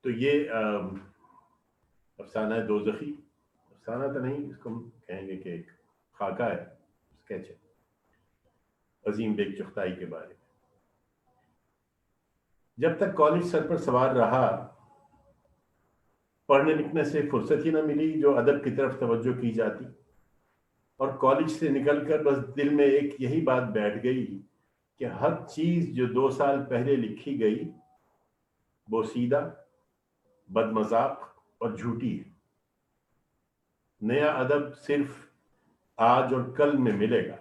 تو یہ افسانہ دوزخی، افسانہ تو نہیں، اس کو ہم کہیں گے کہ ایک خاکہ ہے، اسکیچ ہے عظیم بیگ چغتائی کے بارے میں۔ جب تک کالج سر پر سوار رہا، پڑھنے لکھنے سے فرصت ہی نہ ملی جو ادب کی طرف توجہ کی جاتی، اور کالج سے نکل کر بس دل میں ایک یہی بات بیٹھ گئی کہ ہر چیز جو 2 سال پہلے لکھی گئی وہ سیدھا، بد مذاق اور جھوٹی ہے۔ نیا ادب صرف آج اور کل میں ملے گا۔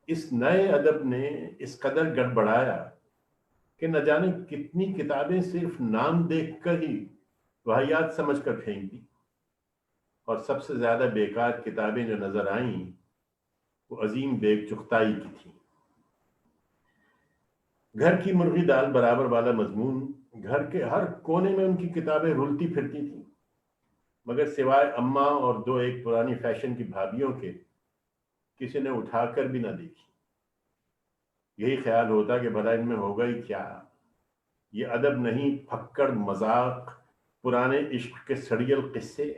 اس نئے ادب نے اس قدر گڑبڑایا کہ نہ جانے کتنی کتابیں صرف نام دیکھ کر ہی واہیات سمجھ کر پھینک دی، اور سب سے زیادہ بیکار کتابیں جو نظر آئیں وہ عظیم بیگ چغتائی کی تھیں۔ گھر کی مرغی دال برابر والا مضمون، گھر کے ہر کونے میں ان کی کتابیں رلتی پھرتی تھیں، مگر سوائے اماں اور 2 پرانی فیشن کی بھابھیوں کے کسی نے اٹھا کر بھی نہ دیکھی۔ یہی خیال ہوتا کہ بھلا ان میں ہوگا ہی کیا، یہ ادب نہیں، پھکڑ، مذاق، پرانے عشق کے سڑیل قصے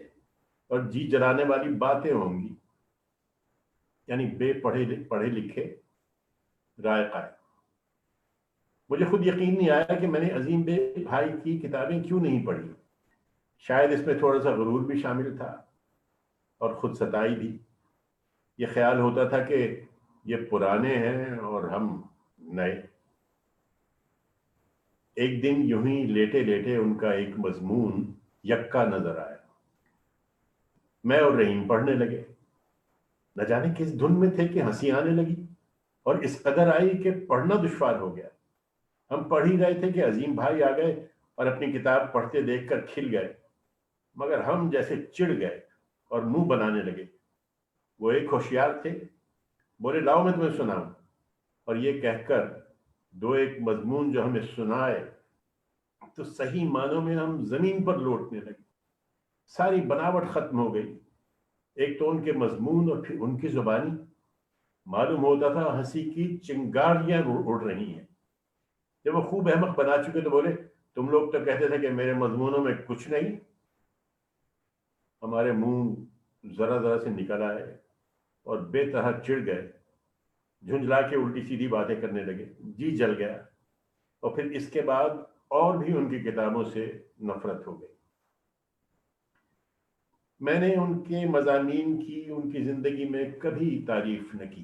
اور جی جلانے والی باتیں ہوں گی، یعنی بے پڑھے لکھے رائے قائم۔ مجھے خود یقین نہیں آیا کہ میں نے عظیم بے بھائی کی کتابیں کیوں نہیں پڑھی۔ شاید اس میں تھوڑا سا غرور بھی شامل تھا اور خود ستائی بھی۔ یہ خیال ہوتا تھا کہ یہ پرانے ہیں اور ہم نئے۔ ایک دن یوں ہی لیٹے لیٹے ان کا ایک مضمون یکا نظر آیا۔ میں اور رحیم پڑھنے لگے، نہ جانے کس دھن میں تھے کہ ہنسی آنے لگی اور اس قدر آئی کہ پڑھنا دشوار ہو گیا۔ ہم پڑھ ہی رہے تھے کہ عظیم بھائی آ گئے اور اپنی کتاب پڑھتے دیکھ کر کھل گئے، مگر ہم جیسے چڑ گئے اور منہ بنانے لگے۔ وہ ایک ہوشیار تھے، بولے لاؤ میں تمہیں سناؤں، اور یہ کہہ کر 2 مضمون جو ہمیں سنائے تو صحیح معنوں میں ہم زمین پر لوٹنے لگے۔ ساری بناوٹ ختم ہو گئی، ایک تو ان کے مضمون اور پھر ان کی زبانی۔ معلوم ہوتا تھا ہنسی کی چنگاریاں اڑ رہی ہیں۔ جب وہ خوب احمق بنا چکے تو بولے تم لوگ تو کہتے تھے کہ میرے مضمونوں میں کچھ نہیں۔ ہمارے منہ ذرا ذرا سے نکل آئے اور بے طرح چڑ گئے، جھنجلا کے الٹی سیدھی باتیں کرنے لگے۔ جی جل گیا، اور پھر اس کے بعد اور بھی ان کی کتابوں سے نفرت ہو گئی۔ میں نے ان کے مضامین کی ان کی زندگی میں کبھی تعریف نہ کی،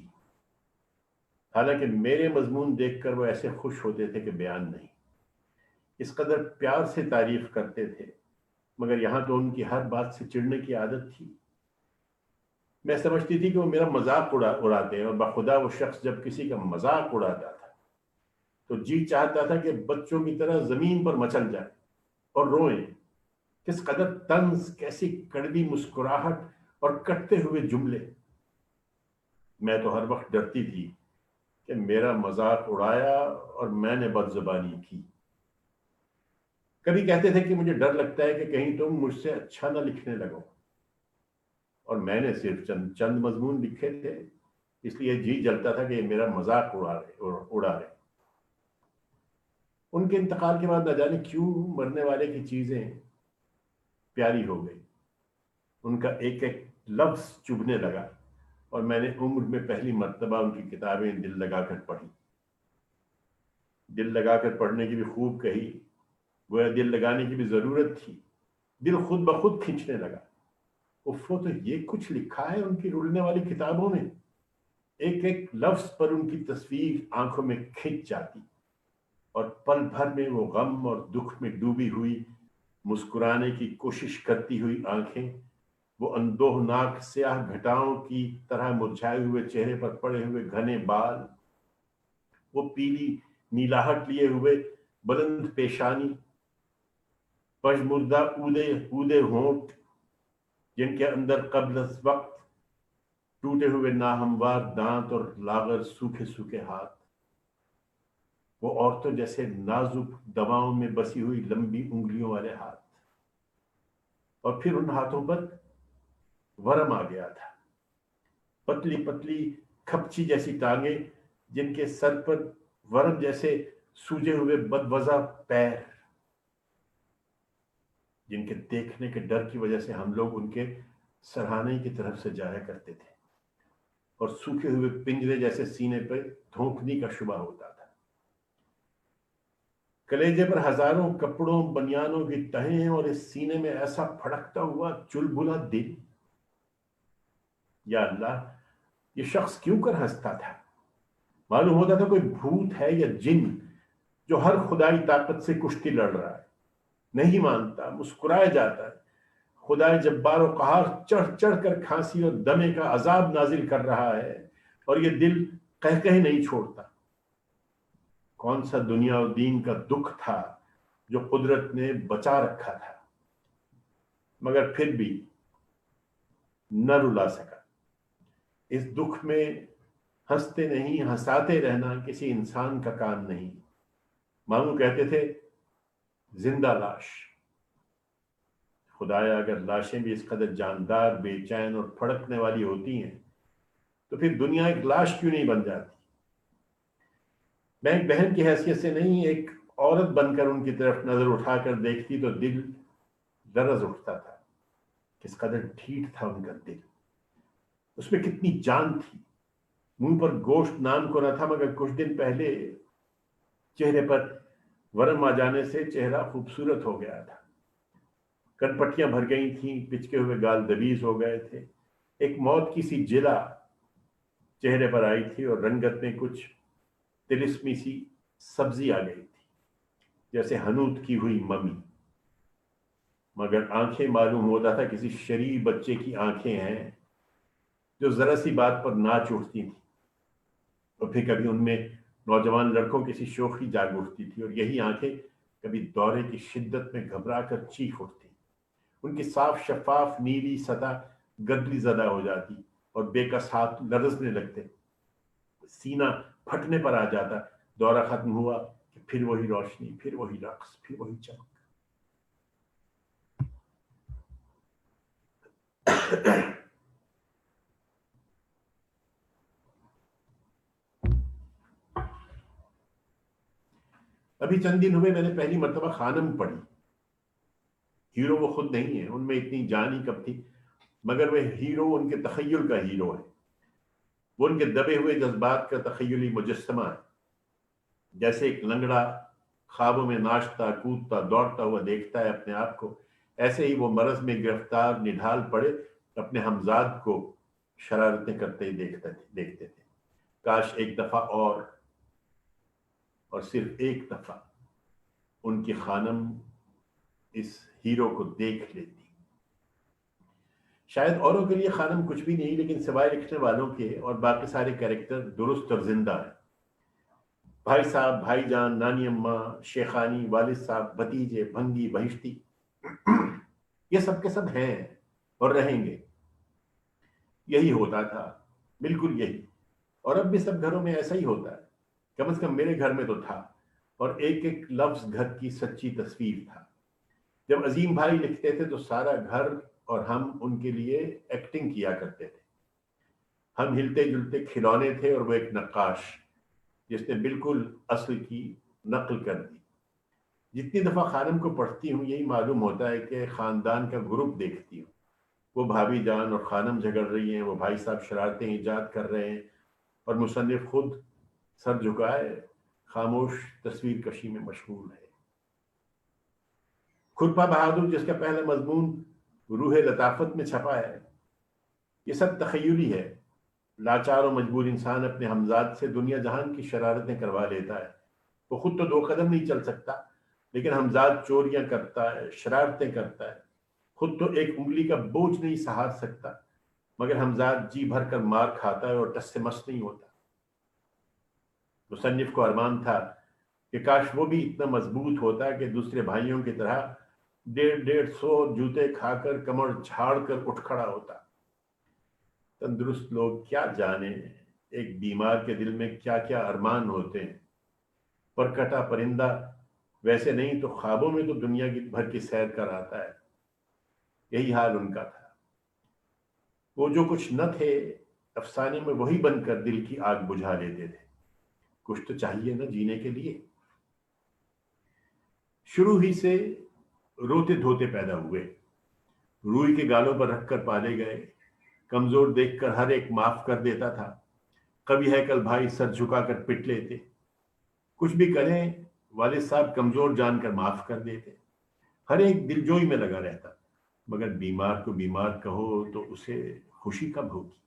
حالانکہ میرے مضمون دیکھ کر وہ ایسے خوش ہوتے تھے کہ بیان نہیں، اس قدر پیار سے تعریف کرتے تھے، مگر یہاں تو ان کی ہر بات سے چڑنے کی عادت تھی۔ میں سمجھتی تھی کہ وہ میرا مذاق اڑاتے ہیں، اور بخدا وہ شخص جب کسی کا مذاق اڑاتا تھا تو جی چاہتا تھا کہ بچوں کی طرح زمین پر مچل جائے اور روئیں۔ کس قدر طنز، کیسی کڑوی مسکراہٹ اور کٹتے ہوئے جملے۔ میں تو ہر وقت ڈرتی تھی کہ میرا مذاق اڑایا اور میں نے بد زبانی کی۔ کبھی کہتے تھے کہ مجھے ڈر لگتا ہے کہ کہیں تم مجھ سے اچھا نہ لکھنے لگو، اور میں نے صرف چند مضمون لکھے تھے، اس لیے جی جلتا تھا کہ یہ میرا مذاق اڑا رہے۔ ان کے انتقال کے بعد نہ جانے کیوں مرنے والے کی چیزیں پیاری ہو گئی، ان کا ایک ایک لفظ چبھنے لگا، اور میں نے عمر میں پہلی مرتبہ ان کی کتابیں دل لگا کر پڑھی۔ دل لگا کر پڑھنے کی بھی خوب کہی، گویا دل لگانے کی بھی ضرورت تھی۔ دل خود بخود کھنچنے لگا۔ افو، تو یہ کچھ لکھا ہے ان کی رلنے والی کتابوں میں۔ ایک ایک لفظ پر ان کی تصویر آنکھوں میں کھنچ جاتی، اور پل بھر میں وہ غم اور دکھ میں ڈوبی ہوئی، مسکرانے کی کوشش کرتی ہوئی آنکھیں، وہ اندوہناک سیاہ گھٹاؤں کی طرح مرجھائے ہوئے چہرے پر پڑے ہوئے گھنے بال، وہ پیلی نیلاہٹ لیے ہوئے بلند پیشانی، پژمردہ اودے ہونٹ جن کے اندر قبل از وقت ٹوٹے ہوئے ناہموار دانت اور لاغر سوکھے سوکھے ہاتھ، وہ عورتوں جیسے نازک دواؤں میں بسی ہوئی لمبی انگلیوں والے ہاتھ، اور پھر ان ہاتھوں پر ورم آ گیا تھا، پتلی پتلی کھپچی جیسی ٹانگیں جن کے سر پر ورم جیسے سوجے ہوئے بدوزہ پیر، جن کے دیکھنے کے ڈر کی وجہ سے ہم لوگ ان کے سرہانے کی طرف سے جایا کرتے تھے اور سوکھے ہوئے پنجرے جیسے سینے پہ دھونکنے کا شبہ ہوتا تھا. کلیجے پر ہزاروں کپڑوں بنیانوں کی تہیں اور اس سینے میں ایسا پھڑکتا ہوا چلبلا دل. یا اللہ، یہ شخص کیوں کر ہنستا تھا؟ معلوم ہوتا تھا کوئی بھوت ہے یا جن جو ہر خدائی طاقت سے کشتی لڑ رہا ہے. نہیں مانتا، مسکرایا جاتا ہے. خدائے جبار و قہار چڑھ چڑھ کر کھانسی اور دمے کا عذاب نازل کر رہا ہے اور یہ دل کہہ نہیں چھوڑتا. کون سا دنیا و دین کا دکھ تھا جو قدرت نے بچا رکھا تھا، مگر پھر بھی نہ رلا سکا. اس دکھ میں ہنستے نہیں ہنساتے رہنا کسی انسان کا کام نہیں. ماموں کہتے تھے زندہ لاش. خدایا، اگر لاشیں بھی اس قدر جاندار، بے چین اور پھڑکنے والی ہوتی ہیں تو پھر دنیا ایک لاش کیوں نہیں بن جاتی؟ میں ایک بہن کی حیثیت سے نہیں، ایک عورت بن کر ان کی طرف نظر اٹھا کر دیکھتی تو دل لرز اٹھتا تھا. کس قدر ڈھیٹ تھا ان کا دل، اس میں کتنی جان تھی. منہ پر گوشت نام کو نہ تھا، مگر کچھ دن پہلے چہرے پر ورم آ جانے سے چہرہ خوبصورت ہو گیا تھا. کنپٹیاں بھر گئی تھیں، پچکے ہوئے گال دبیز ہو گئے تھے. ایک موت کی سی جلا چہرے پر آئی تھی اور رنگت میں کچھ تلسمی سی سبزی آ گئی تھی، جیسے حنوط کی ہوئی ممی. مگر آنکھیں معلوم ہوتا تھا کسی شریف بچے کی آنکھیں ہیں جو ذرا سی بات پر ناچ اٹھتی تھی، اور پھر کبھی ان میں نوجوان لڑکوں کی سی شوخی جاگ اٹھتی تھی، اور یہی آنکھیں کبھی دورے کی شدت میں گھبرا کر چیخ اٹھتی. ان کی صاف شفاف نیلی سطح گدلی زدہ ہو جاتی اور بے کس ہاتھ لرزنے لگتے. سینہ پھٹنے پر آ جاتا. دورہ ختم ہوا کہ پھر وہی روشنی، پھر وہی رقص، پھر وہی چمک. ابھی چند دن ہوئے میں نے پہلی مرتبہ خانم پڑھی. ہیرو وہ خود نہیں ہے، ان میں اتنی جان ہی کب تھی، مگر وہ ہیرو ان کے تخیل کا ہیرو ہے. وہ ان کے دبے ہوئے جذبات کا تخیلی مجسمہ ہے. جیسے ایک لنگڑا خوابوں میں ناچتا کودتا دوڑتا ہوا دیکھتا ہے اپنے آپ کو، ایسے ہی وہ مرض میں گرفتار نڈھال پڑے اپنے ہمزاد کو شرارتیں کرتے ہی دیکھتے تھے. کاش ایک دفعہ اور صرف ایک دفعہ ان کی خانم اس ہیرو کو دیکھ لیتی. شاید اوروں کے لیے خانم کچھ بھی نہیں، لیکن سوائے لکھنے والوں کے اور باقی سارے کیریکٹر درست اور زندہ ہیں. بھائی صاحب، بھائی جان، نانی اماں، شیخانی، والد صاحب، بھتیجے، بھنگی، بہشتی، یہ سب کے سب ہیں اور رہیں گے. یہی ہوتا تھا، بالکل یہی. اور اب بھی سب گھروں میں ایسا ہی ہوتا ہے. کم از کم میرے گھر میں تو تھا، اور ایک ایک لفظ گھر کی سچی تصویر تھا. جب عظیم بھائی لکھتے تھے تو سارا گھر اور ہم ان کے لیے ایکٹنگ کیا کرتے تھے. ہم ہلتے جلتے کھلونے تھے اور وہ ایک نقاش جس نے بالکل اصل کی نقل کر دی. جتنی دفعہ خانم کو پڑھتی ہوں یہی معلوم ہوتا ہے کہ خاندان کا گروپ دیکھتی ہوں. وہ بھابھی جان اور خانم جھگڑ رہی ہیں، وہ بھائی صاحب شرارتیں ایجاد کر رہے ہیں، اور مصنف خود سر جھکائے خاموش تصویر کشی میں مشغول ہے. کھرپا بہادر جس کا پہلا مضمون روح لطافت میں چھپا ہے، یہ سب تخیلی ہے. لاچار و مجبور انسان اپنے ہمزاد سے دنیا جہان کی شرارتیں کروا لیتا ہے. وہ خود تو 2 قدم نہیں چل سکتا، لیکن ہمزاد چوریاں کرتا ہے، شرارتیں کرتا ہے. خود تو ایک انگلی کا بوجھ نہیں سہار سکتا، مگر ہمزاد جی بھر کر مار کھاتا ہے اور ٹس سے مس نہیں ہوتا. مصنف کو ارمان تھا کہ کاش وہ بھی اتنا مضبوط ہوتا کہ دوسرے بھائیوں کی طرح 150 جوتے کھا کر کمر جھاڑ کر اٹھ کھڑا ہوتا. تندرست لوگ کیا جانے ایک بیمار کے دل میں کیا کیا ارمان ہوتے ہیں. پر کٹا پرندہ ویسے نہیں تو خوابوں میں تو دنیا کی بھر کی سیر کر آتا ہے. یہی حال ان کا تھا. وہ جو کچھ نہ تھے افسانے میں وہی بن کر دل کی آگ بجھا لیتے تھے. کچھ تو چاہیے نا جینے کے لیے. شروع ہی سے روتے دھوتے پیدا ہوئے، روئی کے گالوں پر رکھ کر پالے گئے، کمزور دیکھ کر ہر ایک معاف کر دیتا تھا، کبھی ہیکل بھائی سر جھکا کر پٹ لیتے، کچھ بھی کریں والد صاحب کمزور جان کر معاف کر دیتے، ہر ایک دل جوئی میں لگا رہتا، مگر بیمار کو بیمار کہو تو اسے خوشی کب ہوگی؟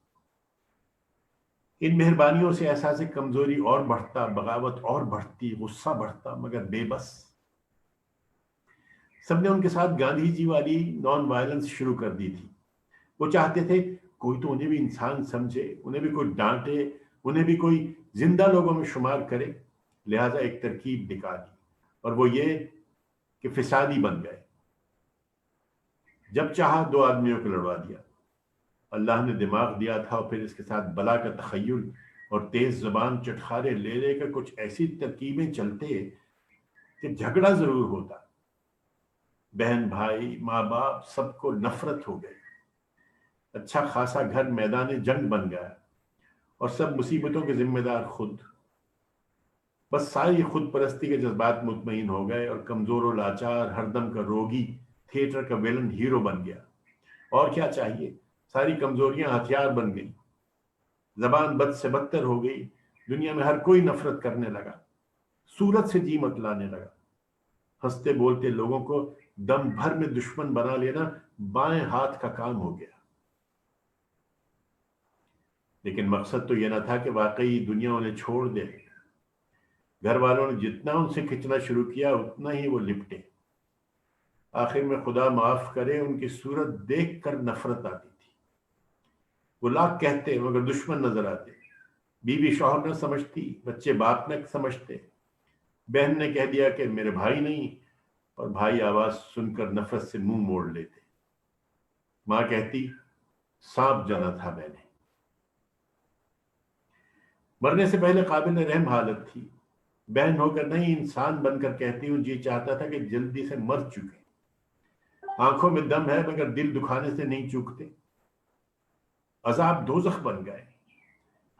ان مہربانیوں سے احساس کمزوری اور بڑھتا، بغاوت اور بڑھتی، غصہ بڑھتا، مگر بے بس۔ سب نے ان کے ساتھ گاندھی جی والی نان وائلنس شروع کر دی تھی۔ وہ چاہتے تھے کوئی تو انہیں بھی انسان سمجھے، انہیں بھی کوئی ڈانٹے، انہیں بھی کوئی زندہ لوگوں میں شمار کرے، لہذا ایک ترکیب نکالی، اور وہ یہ کہ فسادی بن گئے۔ جب چاہا دو آدمیوں کو لڑوا دیا۔ اللہ نے دماغ دیا تھا اور پھر اس کے ساتھ بلا کا تخیل اور تیز زبان چٹخارے لے لے کر کچھ ایسی ترکیبیں چلتے کہ جھگڑا ضرور ہوتا، بہن بھائی ماں باپ سب کو نفرت ہو گئی، اچھا خاصا گھر میدان جنگ بن گیا، اور سب مصیبتوں کے ذمہ دار خود۔ بس ساری خود پرستی کے جذبات مطمئن ہو گئے، اور کمزور و لاچار ہردم کا روگی تھیٹر کا ویلن ہیرو بن گیا۔ اور کیا چاہیے، ساری کمزوریاں ہتھیار بن گئی، زبان بد سے بدتر ہو گئی، دنیا میں ہر کوئی نفرت کرنے لگا، صورت سے جی مت لانے لگا، ہنستے بولتے لوگوں کو دم بھر میں دشمن بنا لینا بائیں ہاتھ کا کام ہو گیا۔ لیکن مقصد تو یہ نہ تھا کہ واقعی دنیا انہیں چھوڑ دے، گھر والوں نے جتنا ان سے کھچنا شروع کیا اتنا ہی وہ لپٹے۔ آخر میں خدا معاف کرے ان کی صورت دیکھ کر نفرت آتی تھی، وہ لاکھ کہتے مگر دشمن نظر آتے، بیوی شوہر نہ سمجھتی، بچے باپ نہ سمجھتے، بہن نے کہہ دیا کہ میرے بھائی نہیں، اور بھائی آواز سن کر نفرت سے منہ موڑ لیتے، ماں کہتی سانپ جنا تھا میں نے۔ مرنے سے پہلے قابل رحم حالت تھی، بہن ہو کر نہیں انسان بن کر کہتی ہوں جی چاہتا تھا کہ جلدی سے مر چکے، آنکھوں میں دم ہے مگر دل دکھانے سے نہیں چوکتے، عذاب دوزخ بن گئے۔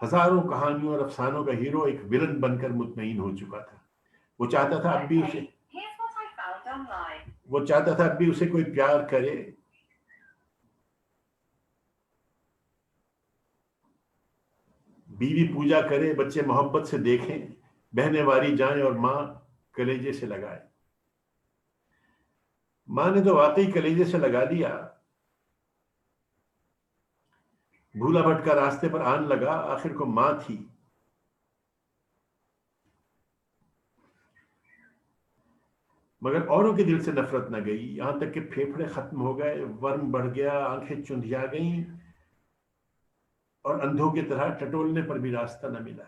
ہزاروں کہانیوں اور افسانوں کا ہیرو ایک ولن بن کر مطمئن ہو چکا تھا، وہ چاہتا تھا اب بھی اسے کوئی پیار کرے، بیوی پوجا کرے، بچے محبت سے دیکھیں، بہنیں واری جائیں اور ماں کلیجے سے لگائے۔ ماں نے تو واقعی کلیجے سے لگا دیا، بھولا بھٹکا راستے پر آن لگا، آخر کو ماں تھی۔ مگر اوروں کے دل سے نفرت نہ گئی، یہاں تک کہ پھیپھڑے ختم ہو گئے، ورم بڑھ گیا، آنکھیں چندھیا گئیں، اور اندھوں کی طرح ٹٹولنے پر بھی راستہ نہ ملا۔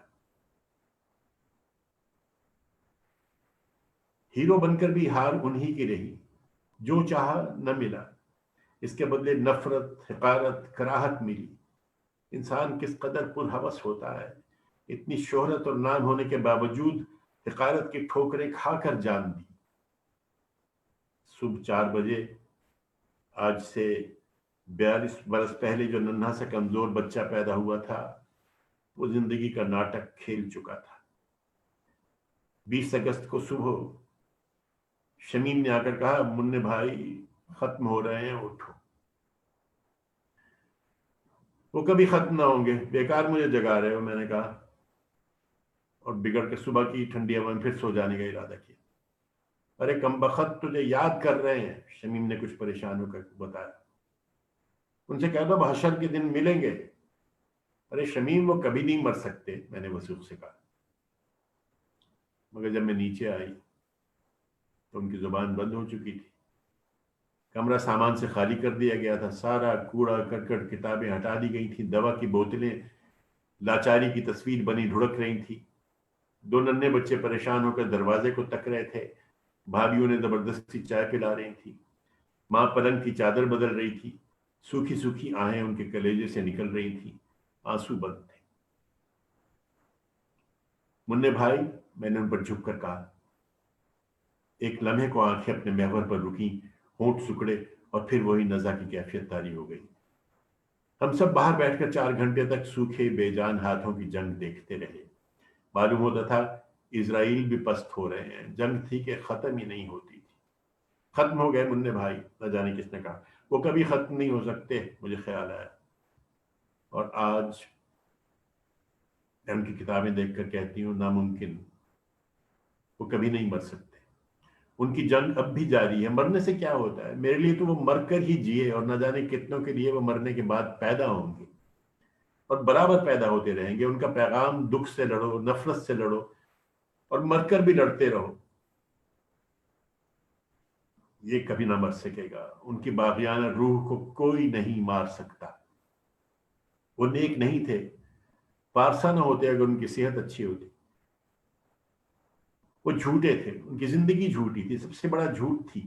ہیرو بن کر بھی ہار انہی کی رہی، جو چاہا نہ ملا، اس کے بدلے نفرت، حقارت، کراہت ملی۔ انسان کس قدر پرہوس ہوتا ہے، اتنی شہرت اور نام ہونے کے باوجود حقارت کی ٹھوکریں کھا کر جان دی۔ صبح 4 بجے آج سے 42 برس پہلے جو ننھا سے کمزور بچہ پیدا ہوا تھا، وہ زندگی کا ناٹک کھیل چکا تھا۔ 20 اگست کو صبح شمیم نے آ کر کہا منع بھائی ختم ہو رہے ہیں، اٹھو۔ وہ کبھی ختم نہ ہوں گے، بیکار مجھے جگا رہے ہو، میں نے کہا، اور بگڑ کے صبح کی ٹھنڈی ہوا میں پھر سو جانے کا ارادہ کیا۔ ارے کمبخت تجھے یاد کر رہے ہیں، شمیم نے کچھ پریشان ہو کر بتایا، ان سے کہہ دو اب حشر کے دن ملیں گے۔ ارے شمیم وہ کبھی نہیں مر سکتے، میں نے وثوق سے کہا۔ مگر جب میں نیچے آئی تو ان کی زبان بند ہو چکی تھی، کمرہ سامان سے خالی کر دیا گیا تھا، سارا کوڑا کرکٹ، کتابیں ہٹا دی گئی تھیں، دوا کی بوتلیں لاچاری کی تصویر بنی ڈھڑک رہی تھی، 2 ننھے بچے پریشان ہو کر دروازے کو تک رہے تھے، بھابھیوں نے زبردستی چائے پلا رہی تھی، ماں پلنگ کی چادر بدل رہی تھی، سوکھی سوکھی آہیں ان کے کلیجے سے نکل رہی تھیں، آنسو بند تھے۔ منع بھائی، میں نے ان پر جھک کر کہا۔ ایک لمحے کو آنکھیں اپنے محور پر رکیں، ہونٹ سکڑے، اور پھر وہی نزا کی کیفیت طاری ہو گئی۔ ہم سب باہر بیٹھ کر 4 گھنٹے تک سوکھے بے جان ہاتھوں کی جنگ دیکھتے رہے۔ معلوم ہوتا تھا اسرائیل بھی پست ہو رہے ہیں، جنگ تھی کہ ختم ہی نہیں ہوتی تھی، ختم ہو گئے منع بھائی، نہ جانے کس نے کہا، وہ کبھی ختم نہیں ہو سکتے، مجھے خیال آیا۔ اور آج میں ان کی کتابیں دیکھ کر کہتی ہوں ناممکن، وہ کبھی نہیں مر سکتے، ان کی جنگ اب بھی جاری ہے۔ مرنے سے کیا ہوتا ہے؟ میرے لیے تو وہ مر کر ہی جیے، اور نہ جانے کتنوں کے لیے وہ مرنے کے بعد پیدا ہوں گے اور برابر پیدا ہوتے رہیں گے۔ ان کا پیغام دکھ سے لڑو، نفرت سے لڑو، اور مر کر بھی لڑتے رہو، یہ کبھی نہ مر سکے گا۔ ان کی باغیانہ روح کو کوئی نہیں مار سکتا۔ وہ نیک نہیں تھے، پارسا نہ ہوتے اگر ان کی صحت اچھی ہوتی۔ وہ جھوٹے تھے، ان کی زندگی جھوٹی تھی، سب سے بڑا جھوٹ تھی۔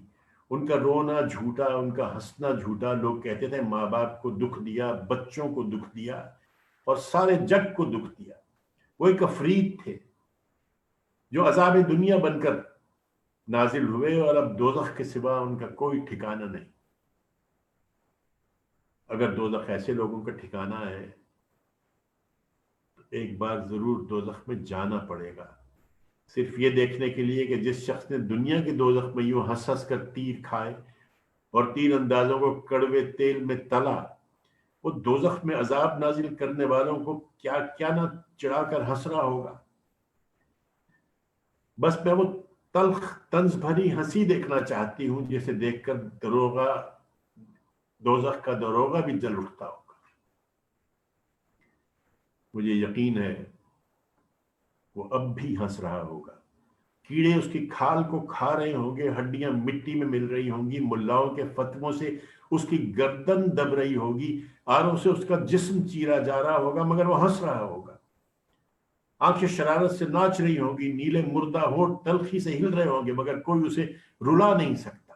ان کا رونا جھوٹا، ان کا ہنسنا جھوٹا۔ لوگ کہتے تھے ماں باپ کو دکھ دیا، بچوں کو دکھ دیا، اور سارے جگ کو دکھ دیا۔ وہ ایک افریت تھے جو عذاب دنیا بن کر نازل ہوئے، اور اب دوزخ کے سوا ان کا کوئی ٹھکانہ نہیں۔ اگر دوزخ ایسے لوگوں کا ٹھکانہ ہے تو ایک بار ضرور دوزخ میں جانا پڑے گا، صرف یہ دیکھنے کے لیے کہ جس شخص نے دنیا کے دوزخ میں یوں ہنس ہنس کر تیر کھائے اور تیر اندازوں کو کڑوے تیل میں تلا، وہ دوزخ میں عذاب نازل کرنے والوں کو کیا کیا نہ چڑھا کر ہنس رہا ہوگا۔ بس میں وہ تلخ طنز بھری ہنسی دیکھنا چاہتی ہوں جسے دیکھ کر دروغہ، دوزخ کا دروغہ بھی جل اٹھتا ہوگا۔ مجھے یقین ہے وہ اب بھی ہنس رہا ہوگا۔ کیڑے اس کی کھال کو کھا رہے ہوں گے، ہڈیاں مٹی میں مل رہی ہوں گی، ملاؤں کے فتووں سے اس کی گردن دب رہی ہوگی، آروں سے اس کا جسم چیرا جا رہا ہوگا، مگر وہ ہنس رہا ہوگا۔ آنکھیں شرارت سے ناچ رہی ہوں گی، نیلے مردہ ہونٹ تلخی سے ہل رہے ہوں گے، مگر کوئی اسے رلا نہیں سکتا۔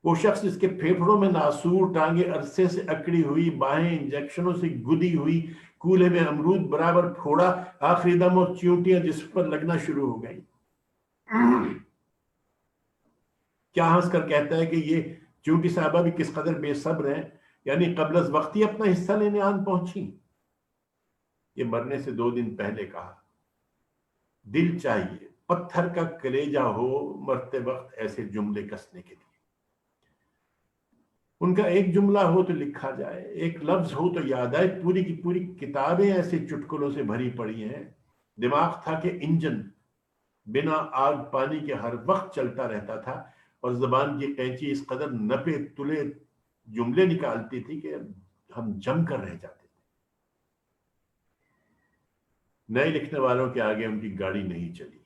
وہ شخص جس کے پھیپھڑوں میں ناسور، ٹانگیں عرصے سے اکڑی ہوئی، باہیں انجیکشنوں سے گدی ہوئی، کولے میں امرود برابر پھوڑا، آخری دم اور چیونٹیاں جس پر لگنا شروع ہو گئی، کیا ہنس کر کہتا ہے کہ یہ چیونٹی صاحبہ بھی کس قدر بے صبر ہیں، یعنی قبل از وقتی اپنا حصہ لینے آن پہنچی۔ یہ مرنے سے 2 دن پہلے کہا۔ دل چاہیے پتھر کا کلیجہ ہو مرتے وقت ایسے جملے کسنے کے لیے۔ ان کا ایک جملہ ہو تو لکھا جائے، ایک لفظ ہو تو یاد آئے۔ پوری کی پوری کتابیں ایسے چٹکلوں سے بھری پڑی ہیں۔ دماغ تھا کہ انجن بنا آگ پانی کے ہر وقت چلتا رہتا تھا، اور زبان کی قینچی اس قدر نپے تلے جملے نکالتی تھی کہ ہم جم کر رہ جاتے تھے۔ نئے لکھنے والوں کے آگے ان کی گاڑی نہیں چلی۔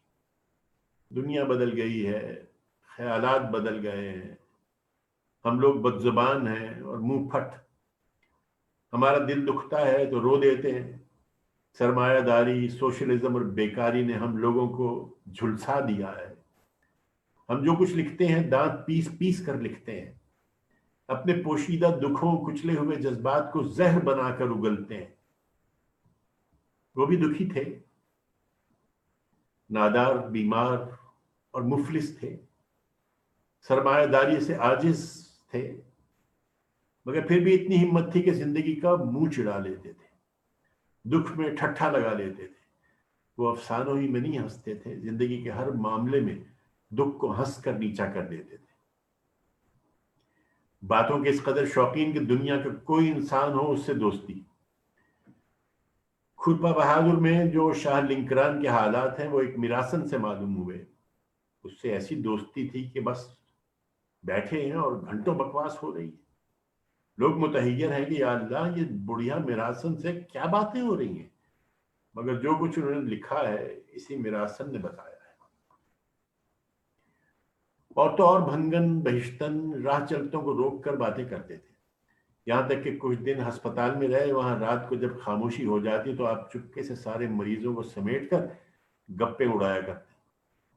دنیا بدل گئی ہے، خیالات بدل گئے ہیں، ہم لوگ بد زبان ہیں اور منہ پھٹ۔ ہمارا دل دکھتا ہے تو رو دیتے ہیں۔ سرمایہ داری، سوشلزم اور بیکاری نے ہم لوگوں کو جھلسا دیا ہے۔ ہم جو کچھ لکھتے ہیں دانت پیس پیس کر لکھتے ہیں، اپنے پوشیدہ دکھوں، کچلے ہوئے جذبات کو زہر بنا کر اگلتے ہیں۔ وہ بھی دکھی تھے، نادار، بیمار اور مفلس تھے، سرمایہ داری سے عاجز تھے، مگر پھر بھی اتنی ہمت تھی کہ زندگی کا منہ چڑا لیتے تھے، دکھ میں ٹھٹھا لگا لیتے تھے۔ وہ افسانوں ہی میں نہیں ہنستے تھے، زندگی کے ہر معاملے میں دکھ کو ہنس کر نیچا کر دیتے تھے۔ باتوں کے اس قدر شوقین کہ دنیا کا کوئی انسان ہو اس سے دوستی۔ کھرپا بہادر میں جو شاہ لنکران کے حالات ہیں وہ ایک میراسن سے معلوم ہوئے۔ اس سے ایسی دوستی تھی کہ بس بیٹھے ہیں اور گھنٹوں بکواس ہو رہی ہے۔ لوگ متحیر ہیں کہ یا اللہ، یہ بڑھیا میراسن سے کیا باتیں ہو رہی ہیں، مگر جو کچھ انہوں نے لکھا ہے اسی میراسن نے بتایا ہے۔ اور تو اور بھنگن بہشتن راہ چلتوں کو روک کر باتیں کرتے تھے، یہاں تک کہ کچھ دن ہسپتال میں رہے۔ وہاں رات کو جب خاموشی ہو جاتی تو آپ چپکے سے سارے مریضوں کو سمیٹ کر گپے اڑایا کرتے،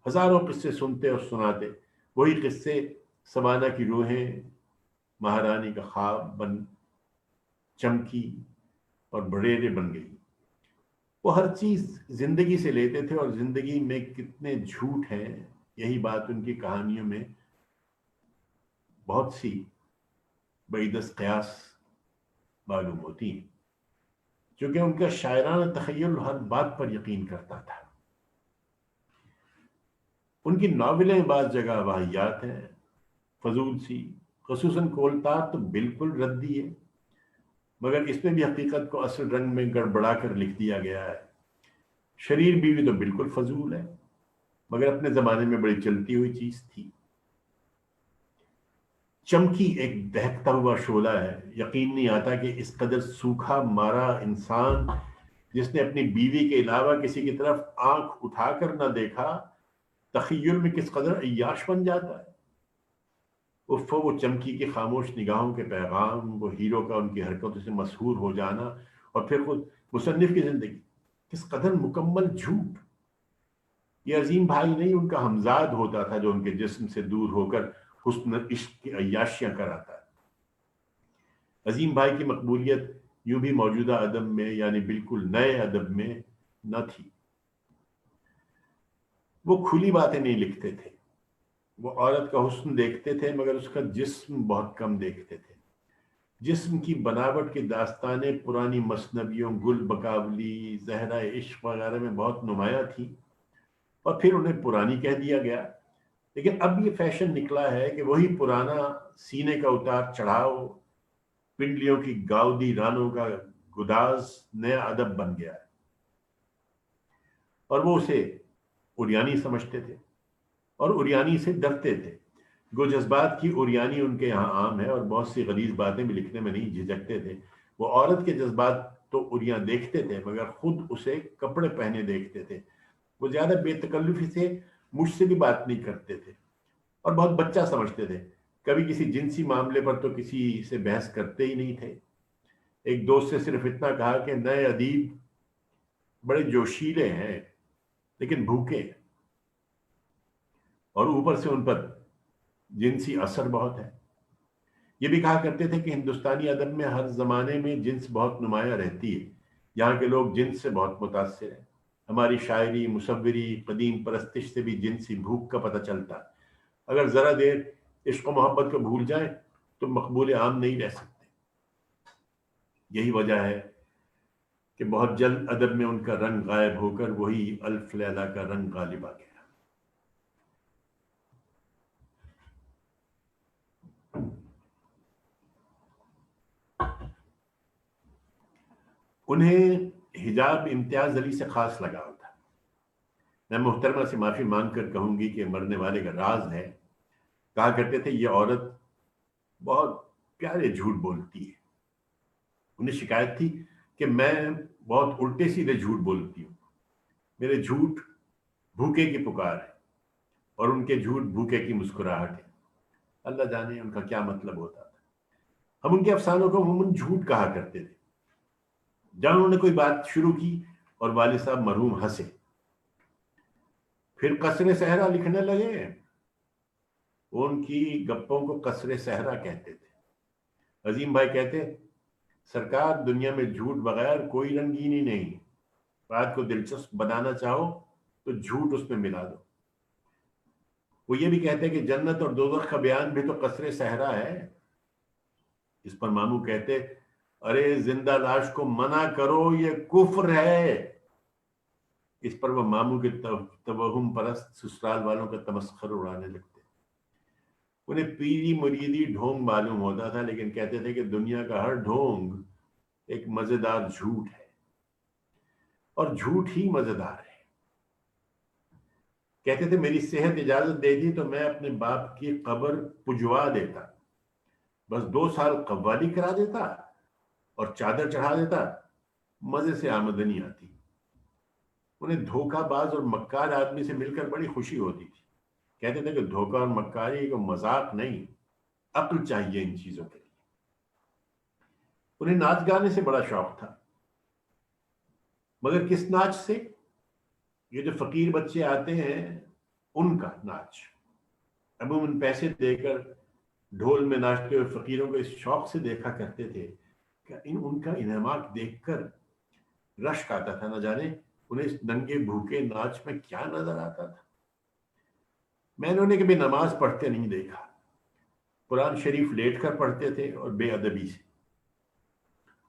ہزاروں قصے سنتے اور سناتے۔ وہی قصے سوانہ کی روحیں مہارانی کا خواب بن چمکی اور بڑیرے بن گئی۔ وہ ہر چیز زندگی سے لیتے تھے، اور زندگی میں کتنے جھوٹ ہیں یہی بات ان کی کہانیوں میں بہت سی بعیدس قیاس معلوم ہوتی ہیں، چونکہ ان کا شاعرانہ تخیل ہر بات پر یقین کرتا تھا۔ ان کی ناولیں بعض جگہ واہیات ہیں، فضول سی، خصوصاً کولتار تو بالکل ردی ہے، مگر اس میں بھی حقیقت کو اصل رنگ میں گڑبڑا کر لکھ دیا گیا ہے۔ شریر بیوی تو بالکل فضول ہے، مگر اپنے زمانے میں بڑی چلتی ہوئی چیز تھی۔ چمکی ایک دہکتا ہوا شعلہ ہے، یقین نہیں آتا کہ اس قدر سوکھا مارا انسان جس نے اپنی بیوی کے علاوہ کسی کی طرف آنکھ اٹھا کر نہ دیکھا، تخیل میں کس قدر عیاش بن جاتا ہے۔ وہ چمکی کی خاموش نگاہوں کے پیغام، وہ ہیرو کا ان کی حرکتوں سے مسحور ہو جانا، اور پھر خود مصنف کی زندگی، کس قدر مکمل جھوٹ۔ یہ عظیم بھائی نہیں، ان کا ہمزاد ہوتا تھا جو ان کے جسم سے دور ہو کر حسن عشق کی عیاشیاں کراتا ہے۔ عظیم بھائی کی مقبولیت یوں بھی موجودہ ادب میں، یعنی بالکل نئے ادب میں نہ تھی۔ وہ کھلی باتیں نہیں لکھتے تھے، وہ عورت کا حسن دیکھتے تھے مگر اس کا جسم بہت کم دیکھتے تھے۔ جسم کی بناوٹ کی داستانیں پرانی مثنویوں، گل بکاولی، زہرہ عشق وغیرہ میں بہت نمایاں تھیں، اور پھر انہیں پرانی کہہ دیا گیا۔ لیکن اب یہ فیشن نکلا ہے کہ وہی پرانا سینے کا اتار چڑھاؤ، پنڈلیوں کی گاؤدی رانوں کا گداز نیا ادب بن گیا ہے، اور وہ اسے اوریانی سمجھتے تھے اور اوریانی سے ڈرتے تھے۔ گو جذبات کی اوریانی ان کے یہاں عام ہے، اور بہت سی غلیظ باتیں بھی لکھنے میں نہیں جھجکتے تھے۔ وہ عورت کے جذبات تو اوریاں دیکھتے تھے مگر خود اسے کپڑے پہنے دیکھتے تھے۔ وہ زیادہ بے تکلفی سے مجھ سے بھی بات نہیں کرتے تھے اور بہت بچہ سمجھتے تھے۔ کبھی کسی جنسی معاملے پر تو کسی سے بحث کرتے ہی نہیں تھے۔ ایک دوست سے صرف اتنا کہا کہ نئے ادیب بڑے جوشیلے ہیں لیکن بھوکے ہیں، اور اوپر سے ان پر جنسی اثر بہت ہے۔ یہ بھی کہا کرتے تھے کہ ہندوستانی ادب میں ہر زمانے میں جنس بہت نمایاں رہتی ہے، یہاں کے لوگ جنس سے بہت متاثر ہیں۔ ہماری شاعری، مصوری، قدیم پرستش سے بھی جنسی بھوک کا پتہ چلتا ہے۔ اگر ذرا دیر عشق و محبت کو بھول جائیں تو مقبول عام نہیں رہ سکتے۔ یہی وجہ ہے کہ بہت جلد ادب میں ان کا رنگ غائب ہو کر وہی الف لیلا کا رنگ غالب آ گیا۔ انہیں حجاب امتیاز علی سے خاص لگاؤ تھا۔ میں محترمہ سے معافی مانگ کر کہوں گی کہ مرنے والے کا راز ہے۔ کہا کرتے تھے یہ عورت بہت پیارے جھوٹ بولتی ہے۔ انہیں شکایت تھی کہ میں بہت الٹے سیدھے جھوٹ بولتی ہوں۔ میرے جھوٹ بھوکے کی پکار ہے اور ان کے جھوٹ بھوکے کی مسکراہٹ ہے۔ اللہ جانے ان کا کیا مطلب ہوتا تھا۔ ہم ان کے افسانوں کو عموماً جھوٹ کہا کرتے تھے۔ جب انہوں نے کوئی بات شروع کی اور والد صاحب مرحوم ہنسے، پھر قصر صحرا لکھنے لگے۔ ان کی گپوں کو قصر صحرا کہتے تھے۔ عظیم بھائی کہتے سرکار دنیا میں جھوٹ بغیر کوئی رنگینی نہیں، بات کو دلچسپ بنانا چاہو تو جھوٹ اس میں ملا دو۔ وہ یہ بھی کہتے کہ جنت اور دوزخ کا بیان بھی تو قصر صحرا ہے۔ اس پر ماموں کہتے ارے زندہ لاش کو منع کرو، یہ کفر ہے۔ اس پر وہ ماموں کے توہم پرست سسرال والوں کا تمسخر اڑانے لگتے۔ انہیں پیری مریدی ڈھونگ معلوم ہوتا تھا، لیکن کہتے تھے کہ دنیا کا ہر ڈھونگ ایک مزیدار جھوٹ ہے، اور جھوٹ ہی مزیدار ہے۔ کہتے تھے میری صحت اجازت دے دی تو میں اپنے باپ کی قبر پجوا دیتا، بس 2 سال قوالی کرا دیتا اور چادر چڑھا دیتا، مزے سے آمدنی آتی۔ انہیں دھوکہ باز اور مکار آدمی سے مل کر بڑی خوشی ہوتی تھی۔ کہتے تھے کہ دھوکہ اور مکاری کو مذاق نہیں، عقل چاہیے ان چیزوں کے لیے۔ انہیں ناچ گانے سے بڑا شوق تھا، مگر کس ناچ سے؟ یہ جو فقیر بچے آتے ہیں ان کا ناچ۔ عموماً پیسے دے کر ڈھول میں ناچتے ہوئے فقیروں کو اس شوق سے دیکھا کرتے تھے کہ ان کا انعامات دیکھ کر رشک آتا تھا، نہ جانے انہیں اس ننگے بھوکے ناچ میں کیا نظر آتا تھا۔ میں نے انہیں کبھی نماز پڑھتے نہیں دیکھا۔ قرآن شریف لیٹ کر پڑھتے تھے اور بے ادبی سے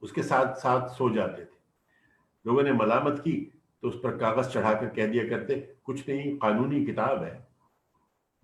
اس کے ساتھ ساتھ سو جاتے تھے۔ لوگوں نے ملامت کی تو اس پر کاغذ چڑھا کر کہہ دیا کرتے کچھ نہیں، قانونی کتاب ہے۔